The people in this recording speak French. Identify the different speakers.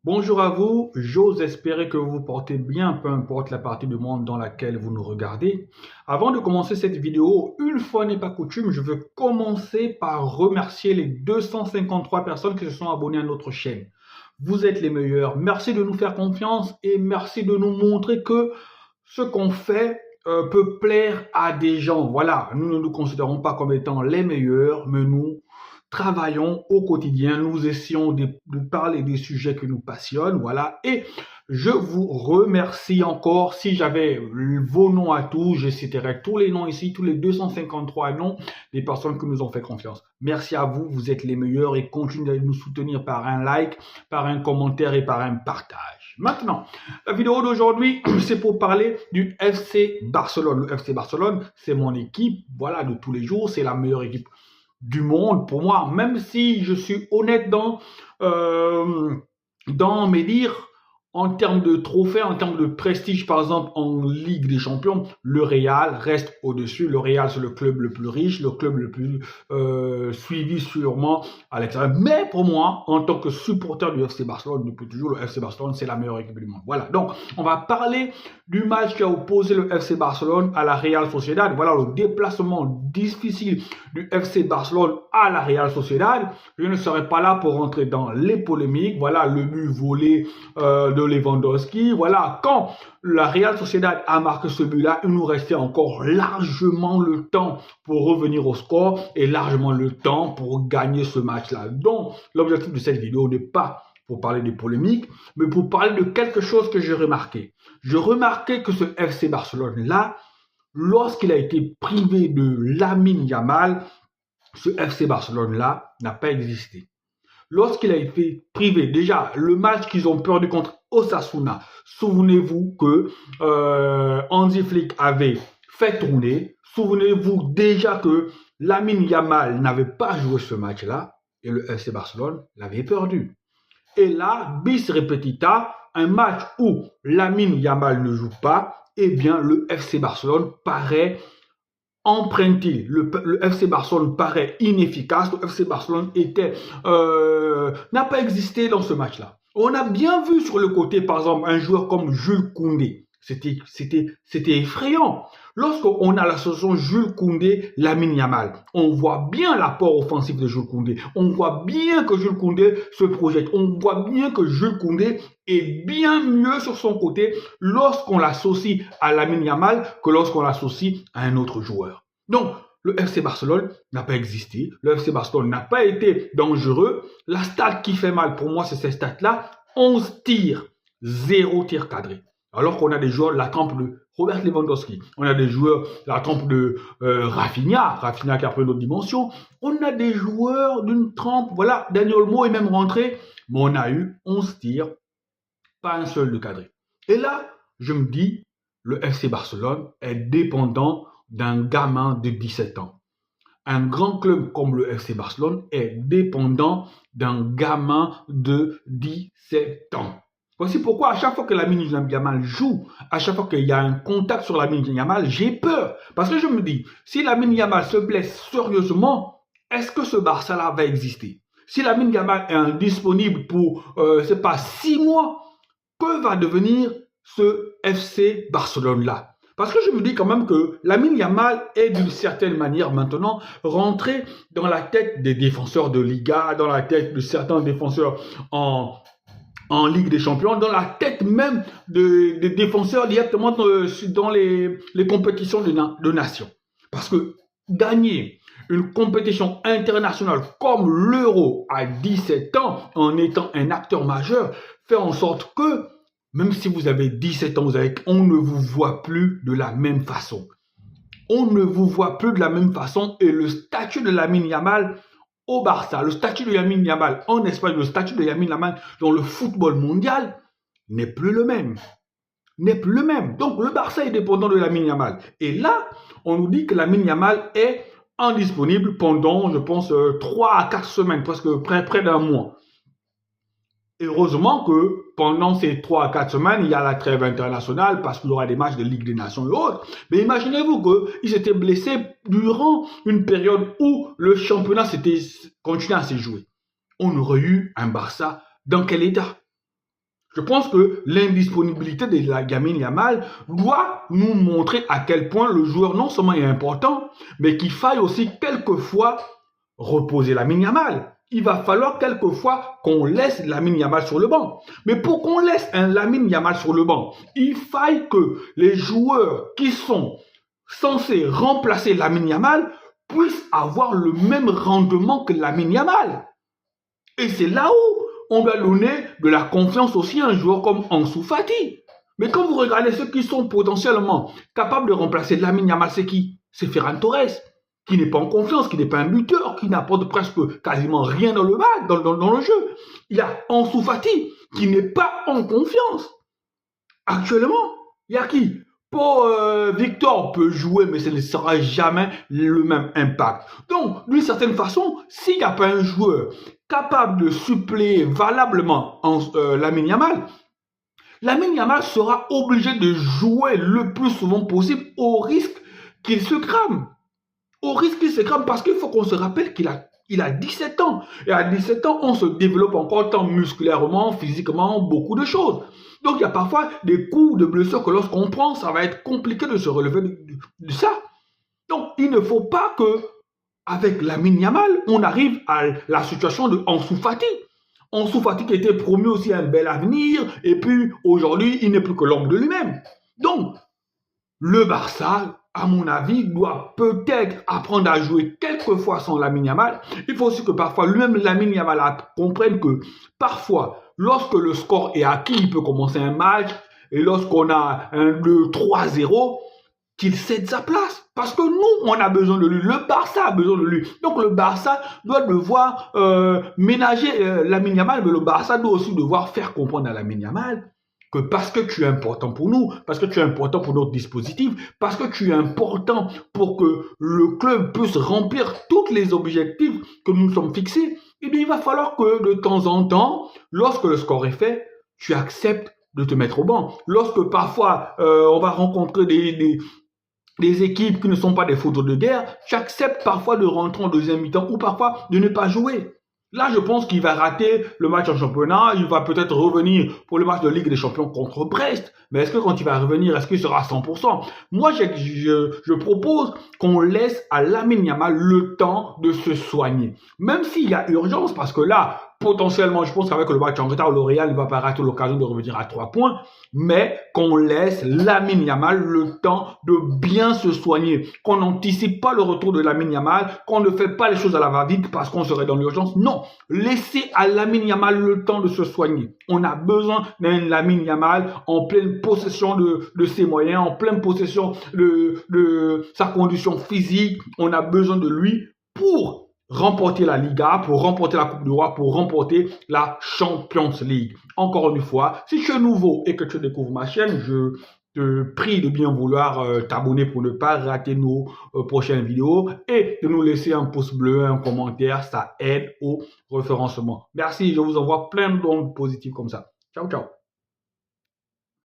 Speaker 1: Bonjour à vous, j'ose espérer que vous vous portez bien, peu importe la partie du monde dans laquelle vous nous regardez. Avant de commencer cette vidéo, une fois n'est pas coutume, je veux commencer par remercier les 253 personnes qui se sont abonnées à notre chaîne. Vous êtes les meilleurs, merci de nous faire confiance et merci de nous montrer que ce qu'on fait peut plaire à des gens. Voilà, nous ne nous considérons pas comme étant les meilleurs, mais nous travaillons au quotidien, nous essayons de parler des sujets qui nous passionnent, voilà, et je vous remercie encore. Si j'avais vos noms à tous, je citerais tous les noms ici, tous les 253 noms des personnes qui nous ont fait confiance. Merci à vous, vous êtes les meilleurs et continuez de nous soutenir par un like, par un commentaire et par un partage. Maintenant, la vidéo d'aujourd'hui, c'est pour parler du FC Barcelone. Le FC Barcelone, c'est mon équipe, voilà, de tous les jours, c'est la meilleure équipe du monde pour moi, même si je suis honnête dans mes dires. En termes de trophées, en termes de prestige, par exemple, en Ligue des Champions, le Real reste au-dessus. Le Real, c'est le club le plus riche, le club le plus suivi sûrement à l'extérieur. Mais pour moi, en tant que supporter du FC Barcelone, depuis toujours, le FC Barcelone, c'est la meilleure équipe du monde. Voilà, donc on va parler du match qui a opposé le FC Barcelone à la Real Sociedad. Voilà le déplacement difficile du FC Barcelone à la Real Sociedad. Je ne serai pas là pour rentrer dans les polémiques. Voilà, le but volé de Lewandowski. Voilà, quand la Real Sociedad a marqué ce but-là, il nous restait encore largement le temps pour revenir au score et largement le temps pour gagner ce match-là. Donc, l'objectif de cette vidéo n'est pas pour parler des polémiques, mais pour parler de quelque chose que j'ai remarqué. Je remarquais que ce FC Barcelone-là, lorsqu'il a été privé de Lamine Yamal, ce FC Barcelone-là n'a pas existé. Lorsqu'il a été privé, déjà, le match qu'ils ont perdu contre Osasuna, souvenez-vous que Hansi Flick avait fait tourner. Souvenez-vous déjà que Lamine Yamal n'avait pas joué ce match-là et le FC Barcelone l'avait perdu. Et là, bis repetita, un match où Lamine Yamal ne joue pas, eh bien, le FC Barcelone paraît emprunté. Le FC Barcelone paraît inefficace. Le FC Barcelone n'a pas existé dans ce match-là. On a bien vu sur le côté, par exemple, un joueur comme Jules Koundé. C'était effrayant. Lorsqu'on a l'association Jules Koundé, Lamine Yamal, on voit bien l'apport offensif de Jules Koundé. On voit bien que Jules Koundé se projette. On voit bien que Jules Koundé est bien mieux sur son côté lorsqu'on l'associe à Lamine Yamal que lorsqu'on l'associe à un autre joueur. Donc, le FC Barcelone n'a pas existé. Le FC Barcelone n'a pas été dangereux. La stat qui fait mal pour moi, c'est cette stat-là. 11 tirs, 0 tir cadré. Alors qu'on a des joueurs de la trempe de Robert Lewandowski. On a des joueurs de la trempe de Rafinha qui a pris une autre dimension. On a des joueurs d'une trempe, voilà, Daniel Olmo est même rentré. Mais on a eu 11 tirs, pas un seul de cadré. Et là, je me dis, le FC Barcelone est dépendant d'un gamin de 17 ans. Un grand club comme le FC Barcelone est dépendant d'un gamin de 17 ans. Voici pourquoi à chaque fois que Lamine Yamal joue, à chaque fois qu'il y a un contact sur Lamine Yamal, j'ai peur. Parce que je me dis, si Lamine Yamal se blesse sérieusement, est-ce que ce Barça-là va exister? Si Lamine Yamal est indisponible pour, 6 mois, que va devenir ce FC Barcelone-là? Parce que je me dis quand même que Lamine Yamal est d'une certaine manière maintenant rentré dans la tête des défenseurs de Liga, dans la tête de certains défenseurs en Ligue des Champions, dans la tête même des défenseurs directement dans les compétitions de nations. Parce que gagner une compétition internationale comme l'Euro à 17 ans en étant un acteur majeur fait en sorte que même si vous avez 17 ans, on ne vous voit plus de la même façon. On ne vous voit plus de la même façon et le statut de Lamine Yamal au Barça, le statut de Lamine Yamal en Espagne, le statut de Lamine Yamal dans le football mondial n'est plus le même. N'est plus le même. Donc le Barça est dépendant de Lamine Yamal. Et là, on nous dit que Lamine Yamal est indisponible pendant, je pense, 3 à 4 semaines, presque près d'un mois. Heureusement que pendant ces 3 à 4 semaines, il y a la trêve internationale parce qu'il y aura des matchs de Ligue des Nations et autres. Mais imaginez-vous qu'il s'était blessé durant une période où le championnat continuait à se jouer. On aurait eu un Barça dans quel état? Je pense que l'indisponibilité de la Lamine Yamal doit nous montrer à quel point le joueur non seulement est important, mais qu'il faille aussi quelquefois reposer Lamine Yamal. Il va falloir quelquefois qu'on laisse Lamine Yamal sur le banc. Mais pour qu'on laisse un Lamine Yamal sur le banc, il faille que les joueurs qui sont censés remplacer Lamine Yamal puissent avoir le même rendement que Lamine Yamal. Et c'est là où on doit donner de la confiance aussi à un joueur comme Ansu Fati. Mais quand vous regardez ceux qui sont potentiellement capables de remplacer Lamine Yamal, c'est qui? C'est Ferran Torres, qui n'est pas en confiance, qui n'est pas un buteur, qui n'apporte presque quasiment rien dans le match, dans le jeu. Il y a Ansu Fati, qui n'est pas en confiance. Actuellement, il y a qui? Victor peut jouer, mais ce ne sera jamais le même impact. Donc, d'une certaine façon, s'il n'y a pas un joueur capable de suppléer valablement Lamine Yamal sera obligé de jouer le plus souvent possible au risque qu'il se crame. Au risque qu'il se crame parce qu'il faut qu'on se rappelle qu'il a 17 ans. Et à 17 ans, on se développe encore tant musculairement, physiquement, beaucoup de choses. Donc, il y a parfois des coups de blessure que lorsqu'on prend, ça va être compliqué de se relever de ça. Donc, il ne faut pas que, avec Lamine Yamal, on arrive à la situation de Ansu Fati. Ansu Fati qui était promu aussi à un bel avenir, et puis aujourd'hui, il n'est plus que l'ombre de lui-même. Donc, le Barça, à mon avis, doit peut-être apprendre à jouer quelquefois sans Lamine Yamal. Il faut aussi que parfois, lui-même, Lamine Yamal comprenne que parfois, lorsque le score est acquis, il peut commencer un match, et lorsqu'on a un 2-3-0, qu'il cède sa place. Parce que nous, on a besoin de lui. Le Barça a besoin de lui. Donc le Barça doit devoir ménager Lamine Yamal, mais le Barça doit aussi devoir faire comprendre à Lamine Yamal que parce que tu es important pour nous, parce que tu es important pour notre dispositif, parce que tu es important pour que le club puisse remplir tous les objectifs que nous nous sommes fixés, eh bien, il va falloir que de temps en temps, lorsque le score est fait, tu acceptes de te mettre au banc. Lorsque parfois on va rencontrer des équipes qui ne sont pas des foudres de guerre, tu acceptes parfois de rentrer en deuxième mi-temps ou parfois de ne pas jouer. Là, je pense qu'il va rater le match en championnat. Il va peut-être revenir pour le match de Ligue des Champions contre Brest. Mais est-ce que quand il va revenir, est-ce qu'il sera à 100%? Moi, je propose qu'on laisse à Lamine Yamal le temps de se soigner. Même s'il y a urgence, parce que là, potentiellement, je pense qu'avec le match en retard, le Real ne va pas rater l'occasion de revenir à 3 points, mais qu'on laisse Lamine Yamal le temps de bien se soigner, qu'on n'anticipe pas le retour de Lamine Yamal, qu'on ne fait pas les choses à la va-vite parce qu'on serait dans l'urgence. Non, laissez à Lamine Yamal le temps de se soigner. On a besoin d'un Lamine Yamal en pleine possession de ses moyens, en pleine possession de sa condition physique. On a besoin de lui pour remporter la Liga, pour remporter la Coupe du Roi, pour remporter la Champions League. Encore une fois, si tu es nouveau et que tu découvres ma chaîne, je te prie de bien vouloir t'abonner pour ne pas rater nos prochaines vidéos et de nous laisser un pouce bleu, un commentaire, ça aide au référencement. Merci, je vous envoie plein d'ondes positives comme ça. Ciao, ciao.